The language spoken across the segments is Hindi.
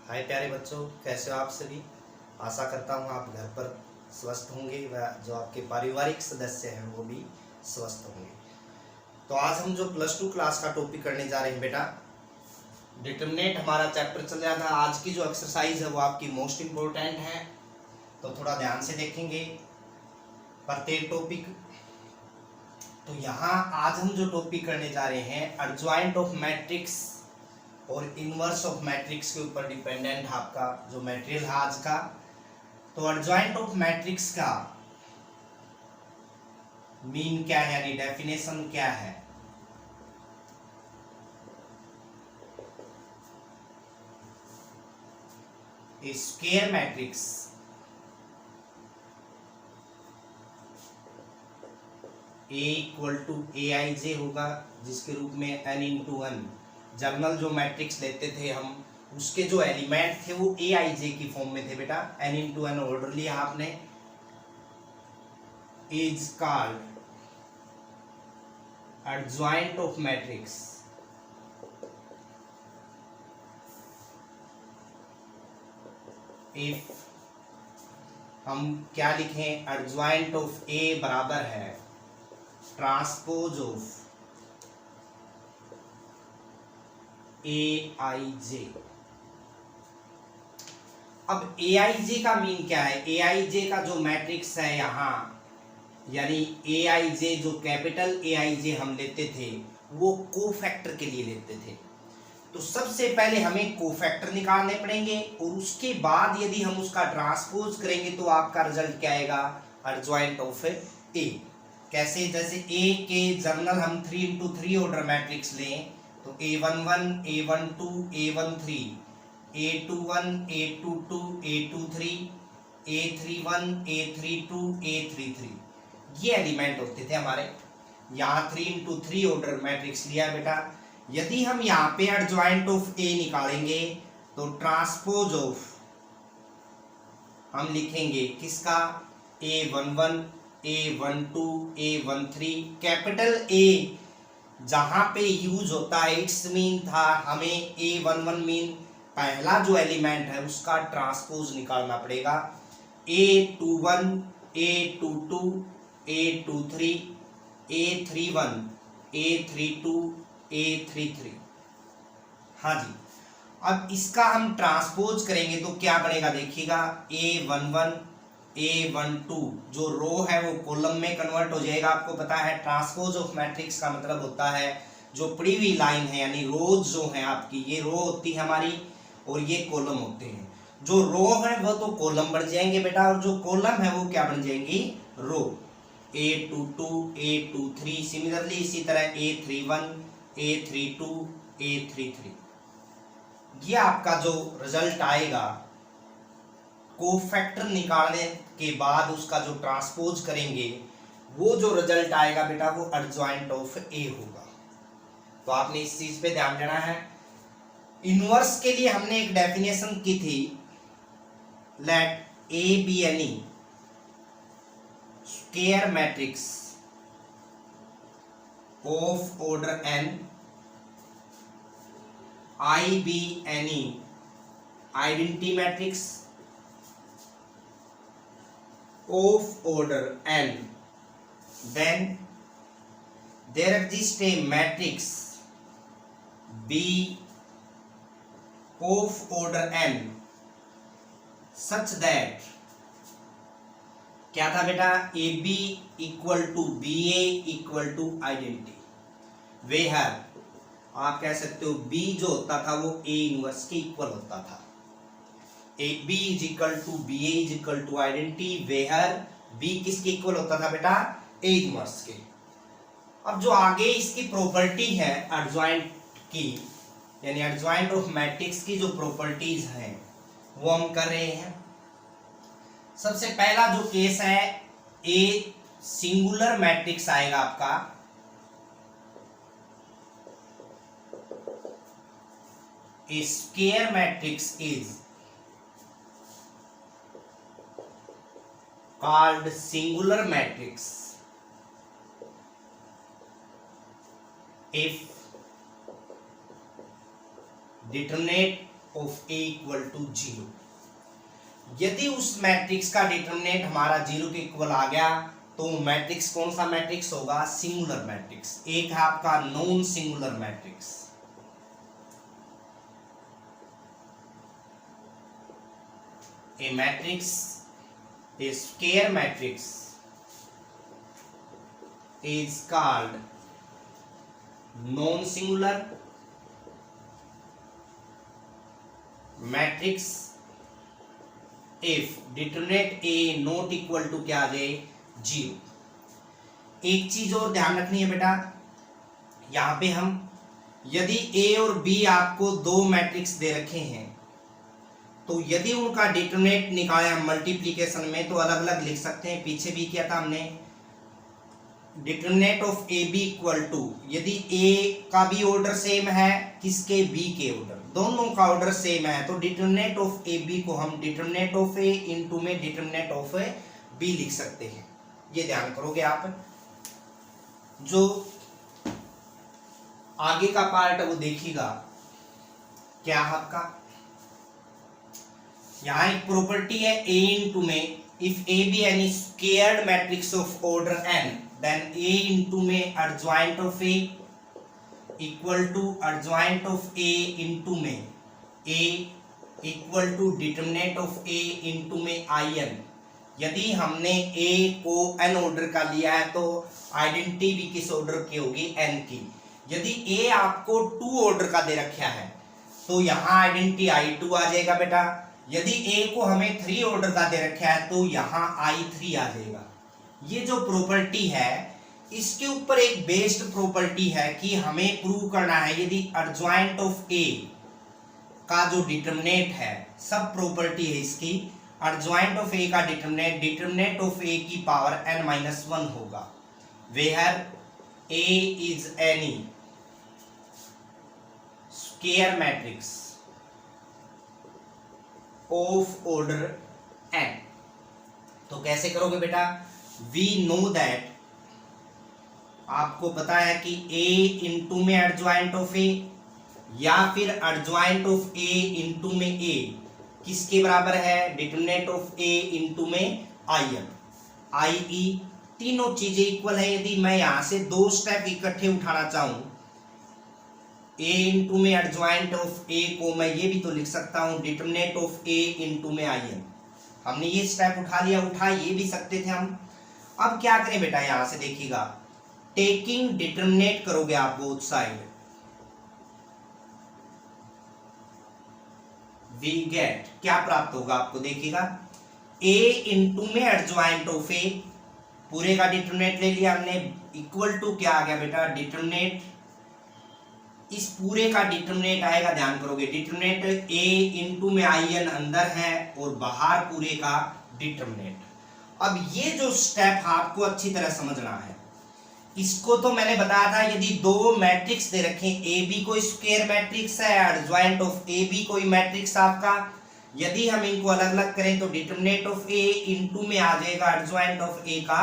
हाय प्यारे बच्चों, कैसे हो आप सभी। आशा करता हूँ आप घर पर स्वस्थ होंगे व जो आपके पारिवारिक सदस्य हैं वो भी स्वस्थ होंगे। तो आज हम जो +2 क्लास का टॉपिक करने जा रहे हैं बेटा, डिटरमिनेंट हमारा चैप्टर चल रहा था। आज की जो एक्सरसाइज है वो आपकी मोस्ट इम्पोर्टेंट है, तो थोड़ा ध्यान से देखेंगे प्रत्येक टॉपिक। तो यहाँ आज हम जो टॉपिक करने जा रहे हैं एडजॉइंट ऑफ मैट्रिक्स और इनवर्स ऑफ मैट्रिक्स के ऊपर डिपेंडेंट आपका जो मटेरियल है आज का। तो एडजॉइंट ऑफ मैट्रिक्स का मीन क्या है, यानी डेफिनेशन क्या है। Square matrix A equal to AIJ होगा, जिसके रूप में n×1 जनरल जो मैट्रिक्स लेते थे हम, उसके जो एलिमेंट थे वो AIJ की फॉर्म में थे बेटा। n×n ऑर्डर लिया आपने, is called adjoint of matrix. If हम क्या लिखें, एडजॉइंट ऑफ A बराबर है ट्रांसपोज ऑफ AIJ। अब AIJ का मीन क्या है, AIJ का जो मैट्रिक्स है यहाँ, यानी AIJ जो कैपिटल AIJ हम लेते थे वो कोफैक्टर के लिए लेते थे। तो सबसे पहले हमें कोफैक्टर निकालने पड़ेंगे और उसके बाद यदि हम उसका ट्रांसपोज करेंगे तो आपका रिजल्ट क्या आएगा, एडजॉइंट ऑफ A। कैसे, जैसे A के जनरल हम 3×3 ऑर्डर मैट्रिक्स लें तो A11, A12, A13, A21, A22, A23, A31, A32, A33, ये एलिमेंट होते थे हमारे। यहाँ 3×3 ऑर्डर मैट्रिक्स लिया बेटा। यदि हम यहाँ पे एडजॉइंट ऑफ A निकालेंगे तो ट्रांसपोज ऑफ हम लिखेंगे किसका, A11, A12, A13। Capital A जहां पे यूज होता है, इट्स मीन था हमें A11 मीन पहला जो एलिमेंट है उसका ट्रांसपोज निकालना पड़ेगा। A21, A22, A23, A31, A32, A33। हाँ जी, अब इसका हम ट्रांसपोज करेंगे तो क्या बनेगा देखिएगा, A11, A12 जो रो है वो कॉलम में कन्वर्ट हो जाएगा। आपको पता है ट्रांसपोज ऑफ मैट्रिक्स का मतलब होता है जो पड़ी हुई लाइन है, यानी रोज जो है आपकी, ये रो होती है हमारी और ये कॉलम होते हैं। जो रो है वो तो कॉलम बन जाएंगे बेटा, और जो कॉलम है वो क्या बन जाएंगी, रो। A22, A23, सिमिलरली इसी तरह A31, A32, A33। ये आपका जो रिजल्ट आएगा कोफैक्टर निकालने के बाद उसका जो ट्रांसपोज करेंगे वो जो रिजल्ट आएगा बेटा वो एडजॉइंट ऑफ A होगा। तो आपने इस चीज पे ध्यान देना है। इनवर्स के लिए हमने एक डेफिनेशन की थी, let A be any square matrix of order n, I be any identity matrix of order n, then there exists a matrix B of order n such that क्या था बेटा, AB equal to BA equal to identity. वे है, आप कह सकते हो B जो होता था वो A इनवर्स के इक्वल होता था। AB is equal to BA is equal to identity, where B किसके इक्वल होता था बेटा, A इनवर्स के। अब जो आगे इसकी प्रॉपर्टी है एडजॉइंट की, यानी एडजॉइंट ऑफ मैट्रिक्स की जो प्रॉपर्टीज हैं वो हम कर रहे हैं। सबसे पहला जो केस है, A सिंगुलर मैट्रिक्स आएगा आपका, A square matrix is called singular matrix if determinate of A equal to 0। यदि उस मैट्रिक्स का डिटरमिनेंट हमारा 0 के इक्वल आ गया तो मैट्रिक्स कौन सा मैट्रिक्स होगा? Singular matrix. एक है आपका non singular matrix. A matrix, A square matrix is called non-singular matrix if determinant A not equal to क्या आ जाए? 0। एक चीज और ध्यान रखनी है बेटा, यहां पे हम यदि A और B आपको दो मैट्रिक्स दे रखे हैं तो यदि उनका डिटरमिनेंट निकाला मल्टीप्लिकेशन में तो अलग अलग लिख सकते हैं। पीछे भी किया था हमने। Determinant of A B equal to, यदि ए का भी ऑर्डर सेम है, किसके? बी के ऑर्डर, दोनों का ऑर्डर सेम है तो डिटरमिनेंट ऑफ ए बी को हम डिटरमिनेंट ऑफ ए इनटू में डिटरमिनेंट ऑफ बी लिख सकते हैं। ये ध्यान करोगे आप। जो आगे का पार्ट है वो देखिएगा क्या है आपका। यहां एक प्रॉपर्टी है ए इनटू में if A be any squared matrix of order n then A into में adjoint of A equal to adjoint of A into में A equal to determinant of A into में in। यदि हमने A को n ऑर्डर का लिया है तो आइडेंटिटी भी किस ऑर्डर की होगी? n की। यदि A आपको 2 ऑर्डर का दे रखा है तो यहाँ आइडेंटिटी I2 आ जाएगा बेटा। यदि A को हमें 3 ऑर्डर का दे रखा है तो यहाँ I3 आ जाएगा। ये जो प्रॉपर्टी है इसके ऊपर एक बेस्ड प्रॉपर्टी है कि हमें प्रूव करना है यदि एडजॉइंट ऑफ ए का जो डिटरमिनेंट है, सब प्रॉपर्टी है इसकी, एडजॉइंट ऑफ ए का डिटरमिनेंट ऑफ ए की पावर n-1 होगा where A is any square matrix of order n। तो कैसे करोगे बेटा? वी नो दैट, आपको पता है कि a इंटू में एडजॉइंट ऑफ ए या फिर एडजॉइंट ऑफ a इंटू में a किसके बराबर है? डिटरमिनेंट ऑफ a इंटू में in, i.e. तीनों चीजें इक्वल है। यदि मैं यहां से 2 स्टेप इकट्ठे उठाना चाहूं, a इंटू में एडजॉइंट ऑफ a को मैं ये भी तो लिख सकता हूं डिटरमिनेंट ऑफ a इंटू में in। हमने ये स्टेप उठा लिया, उठा ये भी सकते थे हम। अब क्या करें बेटा? यहां से देखिएगा, टेकिंग डिटरमिनेट करोगे आप बोथ साइड, वी गेट क्या प्राप्त होगा आपको? देखिएगा a इंटू में एडजॉइंट ऑफ a, पूरे का डिटरमिनेट ले लिया हमने, इक्वल टू क्या आ गया बेटा? डिटरमिनेट, इस पूरे का डिटरमिनेट आएगा, ध्यान करोगे, डिटरमिनेट a इंटू में in अंदर है और बाहर पूरे का डिटरमिनेट। अब ये जो स्टेप आपको अच्छी तरह समझना है, इसको तो मैंने बताया था यदि 2 मैट्रिक्स दे रखे, ए बी कोई स्क्वायर मैट्रिक्स है, एडजॉइंट ऑफ ए बी कोई मैट्रिक्स आपका, यदि हम इनको अलग अलग करें तो डिटरमिनेंट ऑफ ए इनटू में आ जाएगा एडजॉइंट ऑफ ए का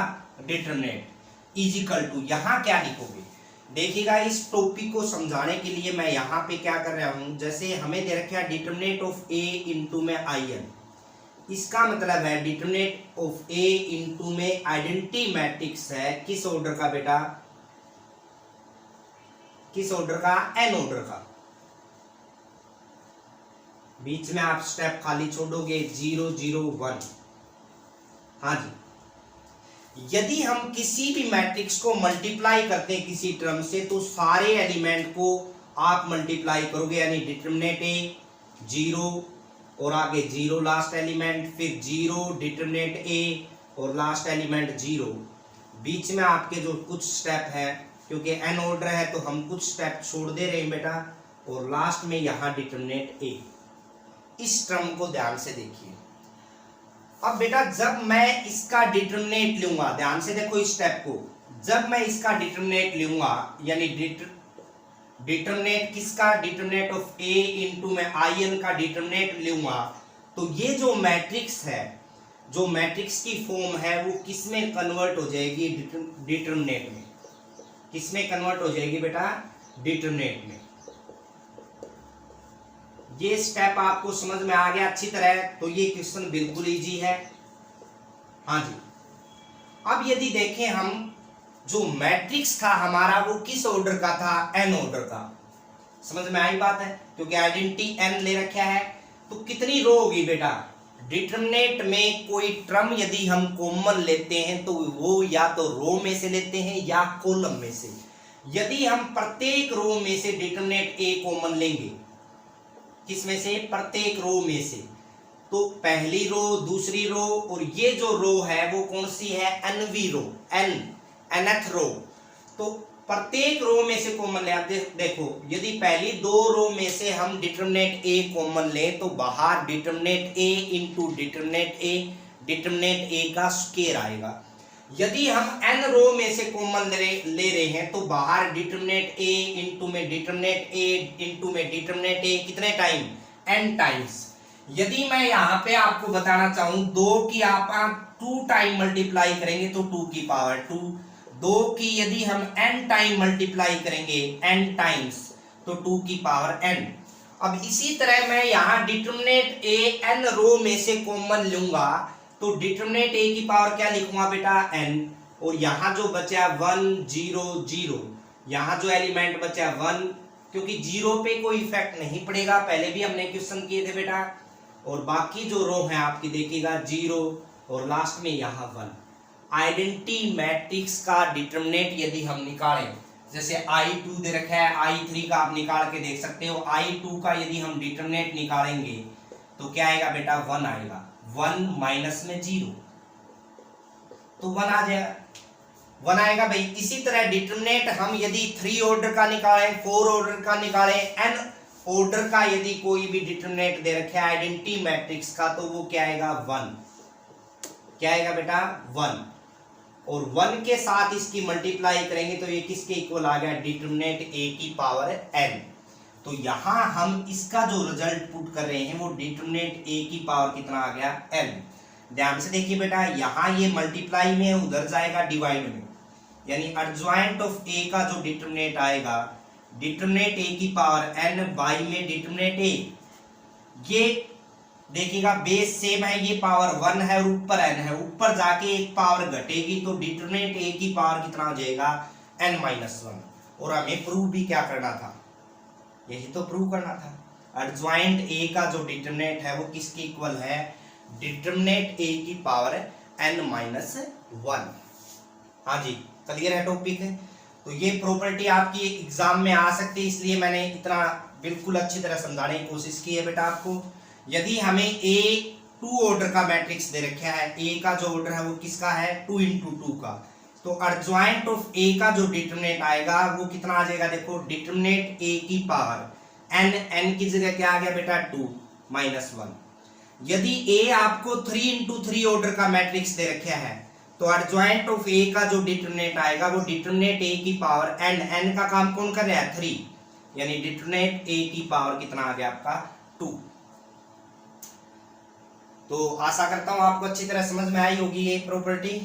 डिटरमिनेंट इज इक्वल टू, यहां क्या लिखोगे? देखिएगा, इस टॉपिक को समझाने के लिए मैं यहाँ पे क्या कर रहा हूं, जैसे हमें दे रखा है डिटरमिनेंट ऑफ ए इनटू में in, इसका मतलब है डिटरमिनेंट ऑफ ए इनटू में आइडेंटिटी मैट्रिक्स है, किस ऑर्डर का बेटा? किस ऑर्डर का? n ऑर्डर का। बीच में आप स्टेप खाली छोड़ोगे 0 0 1। हाँ जी, यदि हम किसी भी मैट्रिक्स को मल्टीप्लाई करते हैं किसी टर्म से तो सारे एलिमेंट को आप मल्टीप्लाई करोगे, यानी डिटरमिनेंट ए 0 और आगे 0 लास्ट एलिमेंट, फिर 0 डिटरमिनेंट ए और लास्ट एलिमेंट 0। बीच में आपके जो कुछ स्टेप है, क्योंकि n ऑर्डर है तो हम कुछ स्टेप छोड़ दे रहे हैं बेटा, और लास्ट में यहाँ डिटरमिनेंट ए। इस टर्म को ध्यान से देखिए। अब बेटा जब मैं इसका डिटरमिनेंट लूंगा, ध्यान से देखो इस स्टेप को, जब मैं इसका डिटरमिनेंट लूंगा, यानी डिटरमिनेंट किसका? डिटरमिनेंट ऑफ ए इनटू में in का डिटरमिनेंट लूंगा, तो ये जो मैट्रिक्स है, जो मैट्रिक्स की फॉर्म है वो किस में कन्वर्ट हो जाएगी? डिटरमिनेंट में। किस में कन्वर्ट हो जाएगी बेटा? डिटरमिनेंट में। ये स्टेप आपको समझ में आ गया अच्छी तरह, तो ये क्वेश्चन बिल्कुल इजी है। हाँ जी, अब यदि देखें हम, जो मैट्रिक्स था हमारा वो किस ऑर्डर का था? एन ऑर्डर का। समझ में आई बात है, क्योंकि आइडेंटिटी एन ले रखा है। तो कितनी रो होगी बेटा? डिटरमिनेंट में कोई टर्म यदि हम कॉमन लेते हैं तो वो या तो रो में से लेते हैं या कॉलम में से। यदि हम प्रत्येक रो में से डिटरमिनेंट ए कॉमन लेंगे, किस में से? प्रत्येक रो में से, तो पहली रो, दूसरी रो, और ये जो रो है वो कौन सी है? एनवी रो, nth रो। तो प्रत्येक रो में से कॉमन ले। आप देखो, यदि पहली दो रो में से हम डिटरमिनेंट ए कॉमन लें तो बाहर determinant A into determinant A का स्क्वायर आएगा। यदि हम n रो में से कॉमन ले रहे हैं तो बाहर determinant A into determinant A कितने टाइम? n times. यदि मैं यहाँ पे आपको बताना चाहूं, 2 की आप 2 टाइम मल्टीप्लाई करेंगे तो 2 की पावर 2, 2 की यदि हम n टाइम मल्टीप्लाई करेंगे n टाइम्स तो 2 की पावर n। अब इसी तरह मैं यहाँ डिटरमिनेंट ए n रो में से कॉमन लूंगा तो डिटरमिनेंट ए की पावर क्या लिखूंगा बेटा? n। और यहाँ जो बचा 1 0 0, यहाँ जो एलिमेंट बचा 1, क्योंकि 0 पे कोई इफेक्ट नहीं पड़ेगा, पहले भी हमने क्वेश्चन किए थे बेटा। और बाकी जो रो है आपकी देखिएगा 0 और लास्ट में यहाँ 1। आइडेंटिटी मैट्रिक्स का डिटरमिनेंट यदि हम निकालें, जैसे I2 दे रखा है, I3 का आप निकाल के देख सकते हो। I2 का यदि हम डिटरमिनेंट निकालेंगे तो क्या आएगा बेटा? 1 आएगा। 1 माइनस में 0 तो 1 आ जाएगा, 1 आएगा भाई। इसी तरह डिटरमिनेंट हम यदि 3 ऑर्डर का निकालें, 4 ऑर्डर का निकालें, n ऑर्डर का यदि कोई भी डिटरमिनेंट दे रखा है आइडेंटिटी मैट्रिक्स का, तो वो क्या आएगा? 1। क्या आएगा बेटा? 1। और 1 के साथ इसकी मल्टीप्लाई करेंगे तो ये किसके इक्वल आ गया? डिटरमिनेंट ए की पावर n। तो यहां हम इसका जो रिजल्ट पुट कर रहे हैं वो डिटरमिनेंट ए की पावर कितना आ गया? n। ध्यान से देखिए बेटा, यहां ये मल्टीप्लाई में उधर जाएगा डिवाइड में, यानी एडजॉइंट ऑफ ए का जो डिटरमिनेंट आएगा, डिटरमिनेंट ए की पावर n बाई में डिटरमिनेंट ए। ये देखिएगा बेस सेम है, ये पावर 1 है और ऊपर n है, ऊपर जाके एक पावर घटेगी तो डिटरमिनेंट a की पावर कितना हो जाएगा? n-1। और हमें प्रूव भी क्या करना था? यही तो प्रूव करना था। एडजॉइंट a का जो डिटरमिनेंट है वो किसके इक्वल है? डिटरमिनेंट a की पावर n-1। हाँ जी, क्लियर है टॉपिक है। तो ये प्रॉपर्टी आपकी एग्जाम में आ सकती है, इसलिए मैंने इतना बिल्कुल अच्छी तरह समझाने की कोशिश की है बेटा आपको। यदि हमें ए 2 ऑर्डर का मैट्रिक्स दे रखा है, ए का जो ऑर्डर है वो किसका है? 2 इंटू 2 का, तो एडजॉइंट ऑफ ए का जो डिटरमिनेंट आएगा वो कितना आ जाएगा? देखो, डिटरमिनेंट ए की पावर n की जगह क्या आ गया बेटा? 2 माइनस 1। यदि ए आपको 3 इंटू 3 ऑर्डर का मैट्रिक्स दे रखा है तो एडजॉइंट ऑफ ए का जो डिटरमिनेंट आएगा वो डिटरमिनेंट ए की पावर n का काम कौन कर रहा है? 3, यानी डिटरमिनेंट ए की पावर कितना आ गया आपका? 2। तो आशा करता हूं आपको अच्छी तरह समझ में आई होगी ये प्रॉपर्टी।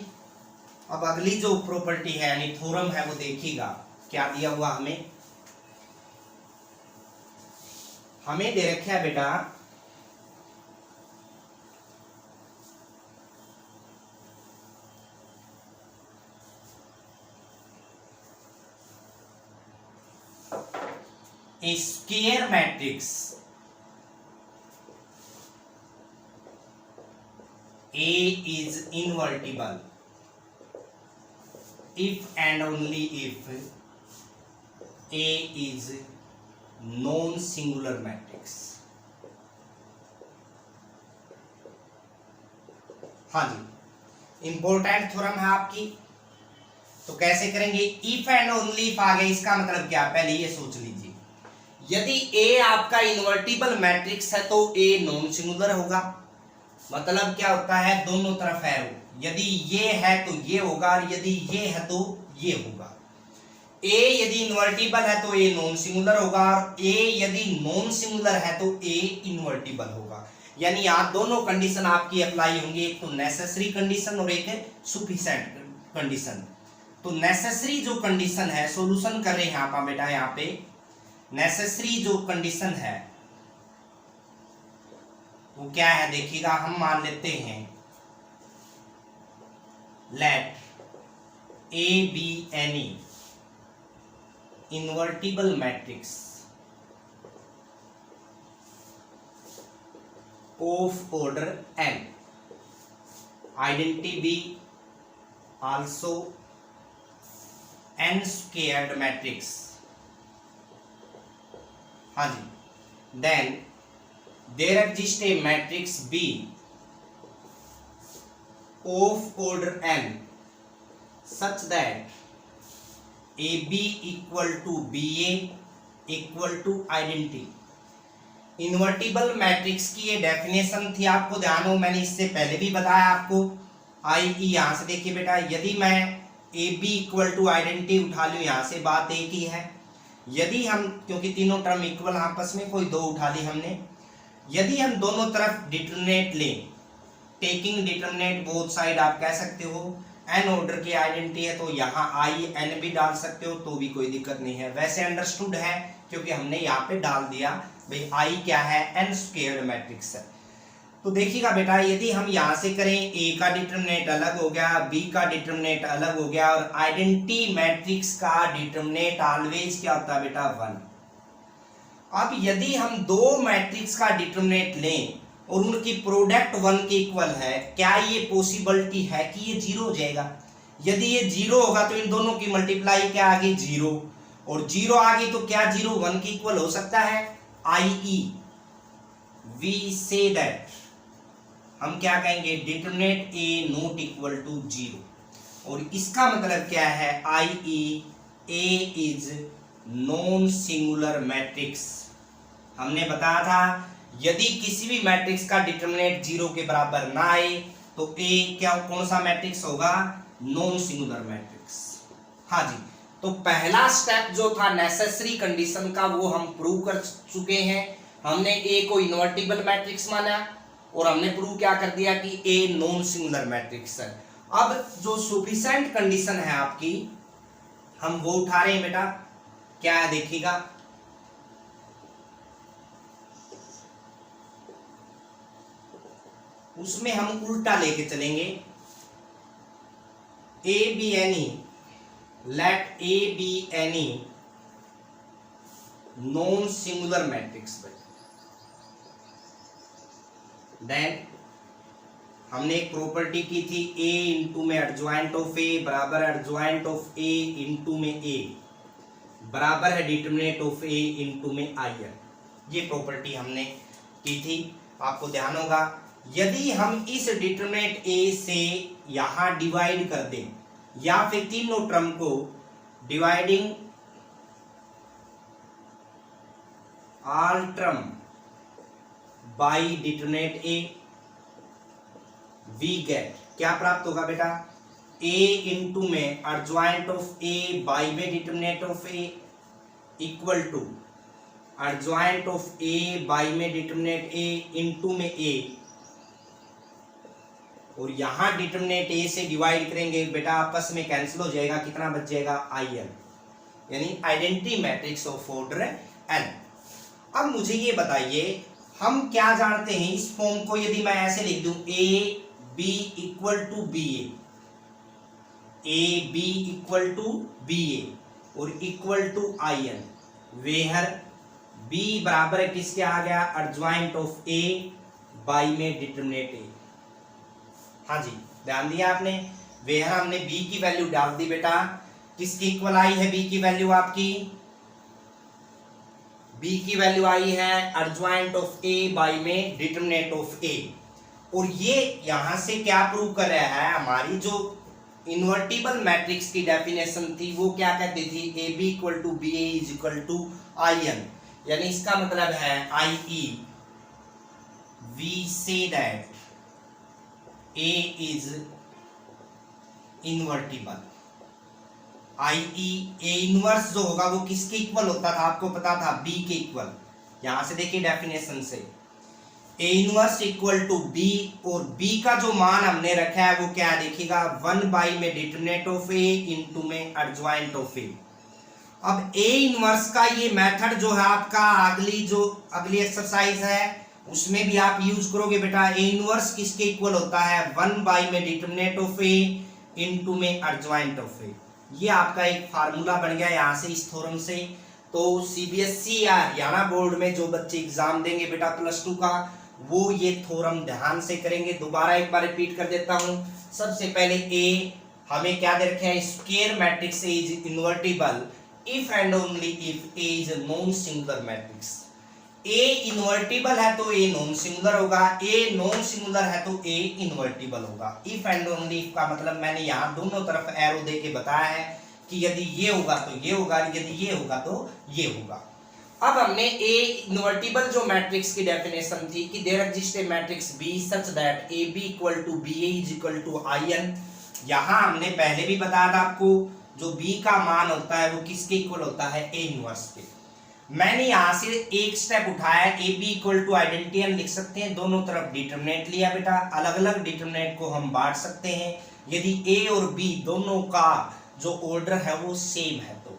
अब अगली जो प्रॉपर्टी है यानी थ्योरम है वो देखिएगा क्या दिया हुआ हमें दे रखा है बेटा, a square matrix A is invertible if and only if A is non-singular matrix। हाँ जी, इंपॉर्टेंट थ्योरम है आपकी। तो कैसे करेंगे? इफ एंड ओनली इफ आ गया, इसका मतलब क्या? पहले ये सोच लीजिए, यदि A आपका इन्वर्टिबल मैट्रिक्स है तो A नॉन सिंगुलर होगा। मतलब क्या होता है? दोनों तरफ एरो, यदि ये है तो ये होगा और यदि ये है तो ये होगा। A यदि इन्वर्टिबल है तो A नॉन सिंगुलर होगा और A यदि नॉन सिंगुलर है तो A इन्वर्टिबल होगा। यानी यहाँ दोनों कंडीशन आपकी अप्लाई होंगी, एक तो नेसेसरी कंडीशन और एक सफिशिएंट कंडीशन। तो नेसेसरी जो कंडीशन है, सॉल्यूशन कर रहे हैं आप बेटा, यहाँ पे नेसेसरी जो कंडीशन है वो क्या है देखिएगा, हम मान लेते हैं let A B any invertible matrix of order n, identity be also n squared matrix. हाँ जी, then there exist a matrix B of order n such that AB equal to BA equal to identity। Invertible matrix की ये डेफिनेशन थी, आपको ध्यान हो मैंने इससे पहले भी बताया आपको। आई ई यहां से देखिए बेटा, यदि मैं A B equal to identity उठा लूं, यहां से बात एक ही है। यदि हम, क्योंकि तीनों टर्म इक्वल आपस में, कोई दो उठा ली हमने, यदि हम दोनों तरफ डिटरमिनेट लें, टेकिंग डिटरमिनेट बोथ साइड, आप कह सकते हो एन ऑर्डर की आइडेंटिटी है तो यहाँ आई एन भी डाल सकते हो तो भी कोई दिक्कत नहीं है। वैसे अंडरस्टूड है क्योंकि हमने यहाँ पे डाल दिया भाई आई क्या है, एन स्क्वायर्ड मैट्रिक्स है। तो देखिएगा बेटा, यदि हम यहाँ से करें ए का डिटरमिनेट अलग हो गया, बी का डिटरमिनेट अलग हो गया, और आइडेंटिटी मैट्रिक्स का डिटरमिनेट ऑलवेज क्या होता है बेटा, 1। अब यदि हम दो मैट्रिक्स का डिटरमिनेट लें और उनकी प्रोडक्ट 1 के इक्वल है, क्या ये पॉसिबिलिटी है कि ये 0 हो जाएगा? यदि ये 0 होगा तो इन दोनों की मल्टीप्लाई क्या आ गई, 0, और 0 आ गई तो क्या 0 1 के इक्वल हो सकता है? i.e. we say that, हम क्या कहेंगे, determinant a not equal to 0, और इसका मतलब क्या है, i.e. a is non singular matrix. हमने बताया था यदि किसी भी मैट्रिक्स का डिटरमिनेट 0 के बराबर ना आए तो A क्या, कौन सा मैट्रिक्स होगा, नॉन सिंगुलर मैट्रिक्स। हाँ जी, तो पहला स्टेप जो था नेसेसरी कंडीशन का वो हम प्रूव कर चुके हैं। हमने A को इन्वर्टिबल मैट्रिक्स माना और हमने प्रूव क्या कर दिया कि A नॉन सिंगुलर मैट्रिक्स है। अब जो सफिशिएंट कंडीशन है आपकी, हम वो उठा रहे हैं बेटा, क्या है देखिएगा, उसमें हम उल्टा लेके चलेंगे। A B any, let A B any non singular matrix. Then हमने एक प्रॉपर्टी की थी, ए इंटू में एडजॉइंट ऑफ ए बराबर एडजॉइंट ऑफ ए इंटू में ए बराबर है डिटरमिनेट ऑफ ए इंटू में आई एन। ये प्रॉपर्टी हमने की थी, आपको ध्यान होगा। यदि हम इस डिटरमिनेट ए से यहां डिवाइड कर दें, या फिर तीनों टर्म को dividing all term by determinant A, we get, क्या प्राप्त होगा बेटा, a इंटू में एडजॉइंट ऑफ a बाई में determinant of a equal to adjoint of a by में डिटरमिनेट a इंटू में a, और यहां डिटरमिनेट a से डिवाइड करेंगे बेटा, आपस में कैंसिल हो जाएगा, कितना बच जाएगा, in, यानी identity matrix of order n। अब मुझे ये बताइए, हम क्या जानते हैं इस फॉर्म को, यदि मैं ऐसे लिख दूं a b equal to B A B equal to B A और equal to I n, where b बराबर है किसके आ गया, एडजॉइंट ऑफ a बाई में डिटरमिनेट a। हाँ जी, ध्यान दिया आपने, वेयर हमने b की वैल्यू डाल दी बेटा, किसकी इक्वल आई है b की वैल्यू, आपकी b की वैल्यू आई है एडजॉइंट ऑफ a बाई में डिटरमिनेट ऑफ a। और ये यहां से क्या प्रूव कर रहा है, हमारी जो इन्वर्टिबल मैट्रिक्स की डेफिनेशन थी वो क्या कहती थी, A B equal to B A is equal to I n, यानी इसका मतलब है I E we say that A is invertible. I E A inverse जो होगा वो किसके इक्वल होता था, आपको पता था, बी के इक्वल। यहां से देखिए डेफिनेशन से, A inverse equal to B, और बी का जो मान हमने रखा है वो क्या है देखिएगा, 1 बाई में डिटरमिनेट ऑफ ए इंटू में एडजॉइंट ऑफ ए। अब ए इनवर्स का ये मेथड जो है आपका, अगली एक्सरसाइज है उसमें भी आप यूज करोगे बेटा। ए इनवर्स किसके इक्वल होता है, 1 बाई में डिटरमिनेंट ऑफ ए इनटू में एडजॉइंट ऑफ ए। ये आपका एक फार्मूला बन गया यहाँ से इस थ्योरम से। तो सीबीएसई या हरियाणा बोर्ड में जो बच्चे एग्जाम देंगे बेटा +2 का, वो ये थ्योरम ध्यान से करेंगे। दोबारा एक बार रिपीट कर देता हूं। सबसे पहले ए हमें क्या दे रखे हैं, square matrix is invertible if and only if A is non singular matrix. A invertible है तो ए नॉन सिंगुलर होगा, ए नॉन सिंगुलर है तो ए इन्वर्टिबल होगा। इफ एंड ओनली इफ का मतलब मैंने यहाँ दोनों तरफ एरो दे के बताया है कि यदि ये होगा तो ये होगा, यदि ये होगा तो ये होगा। अब हमने ए इन्वर्टिबल जो मैट्रिक्स की डेफिनेशन थी कि there exist a matrix B such that A B equal to B A is equal to I n. यहाँ हमने पहले भी बताया था आपको, जो बी का मान होता है वो किसके इक्वल होता है, ए इनवर्स के। मैंने यहाँ से एक स्टेप उठाया, A B equal to identity लिख सकते हैं, दोनों तरफ डिटरमिनेंट लिया बेटा, अलग अलग डिटरमिनेंट को हम बांट सकते हैं यदि ए और बी दोनों का जो ऑर्डर है वो सेम है। तो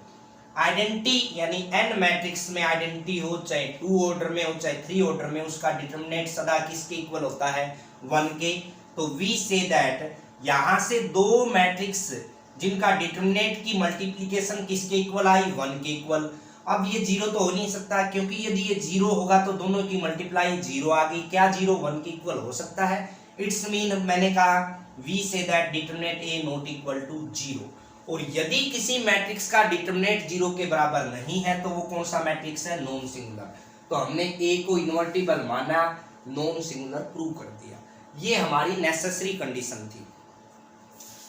आइडेंटिटी यानी एन मैट्रिक्स में आइडेंटिटी हो, चाहे 2 ऑर्डर में हो चाहे 3 ऑर्डर में, उसका डिटरमिनेंट सदा किसके इक्वल होता है, 1 के। तो वी से दैट यहां से 2 मैट्रिक्स जिनका डिटरमिनेंट की मल्टीप्लिकेशन किसके इक्वल आई, 1 के इक्वल। अब ये 0 तो हो नहीं सकता, क्योंकि यदि ये 0 होगा तो दोनों की मल्टीप्लाई 0 आ गई। क्या 0 1 के इक्वल हो सकता है? इट्स मीन मैंने कहा we say that determinant A not equal to 0। और यदि किसी मैट्रिक्स का डिटरमिनेंट 0 के बराबर नहीं है तो वो कौन सा मैट्रिक्स है, नॉन सिंगुलर। तो हमने ए को इन्वर्टिबल माना, नॉन सिंगुलर प्रूव कर दिया। ये हमारी नेसेसरी कंडीशन थी।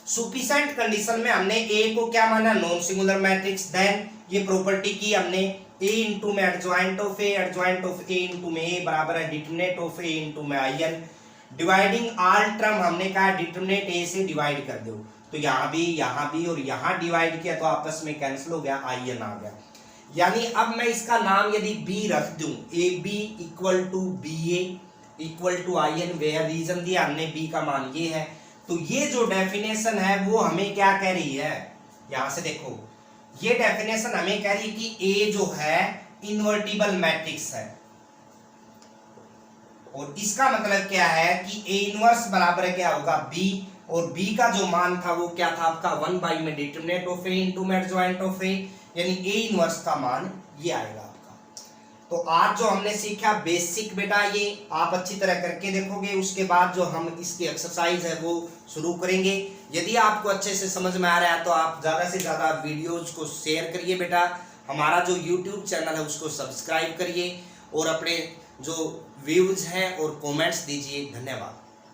सफिशिएंट कंडीशन में हमने ए को क्या माना, नॉन सिंगुलर मैट्रिक्स। देन ये प्रॉपर्टी की हमने ए इंटू में adjoint of A, adjoint of A into में ए बराबर है डिटरमिनेंट ऑफ ए इंटू में I n. Dividing all term हमने कहा डिटरमिनेंट ए से डिवाइड कर दो, तो यहाँ भी और यहाँ डिवाइड किया तो आपस में कैंसिल हो गया, आई एन आ गया। यानी अब मैं इसका नाम यदि बी रख दूं, A B equal to B A equal to I n, वे रीजन दिया हमने बी का मान ये है। तो ये जो डेफिनेशन है वो हमें क्या कह रही है, यहां से देखो, ये डेफिनेशन हमें कह रही है कि ए जो है इन्वर्टिबल मैट्रिक्स है। और इसका मतलब क्या है कि ए इनवर्स बराबर क्या होगा, बी। और बी का जो मान था वो क्या था आपका, 1 बाई में डिटरमिनेंट ऑफ ए इनटू में एडजॉइंट ऑफ ए, यानी ए इनवर्स का मान ये आएगा आपका। तो आज जो हमने सीखा बेसिक बेटा, ये आप अच्छी तरह करके देखोगे, उसके बाद जो हम इसकी एक्सरसाइज है वो शुरू करेंगे। यदि आपको अच्छे से समझ में आ रहा है तो आप ज़्यादा से ज़्यादा वीडियोज़ को शेयर करिए बेटा, हमारा जो यूट्यूब चैनल है उसको सब्सक्राइब करिए और अपने जो व्यूज़ हैं और कमेंट्स दीजिए। धन्यवाद।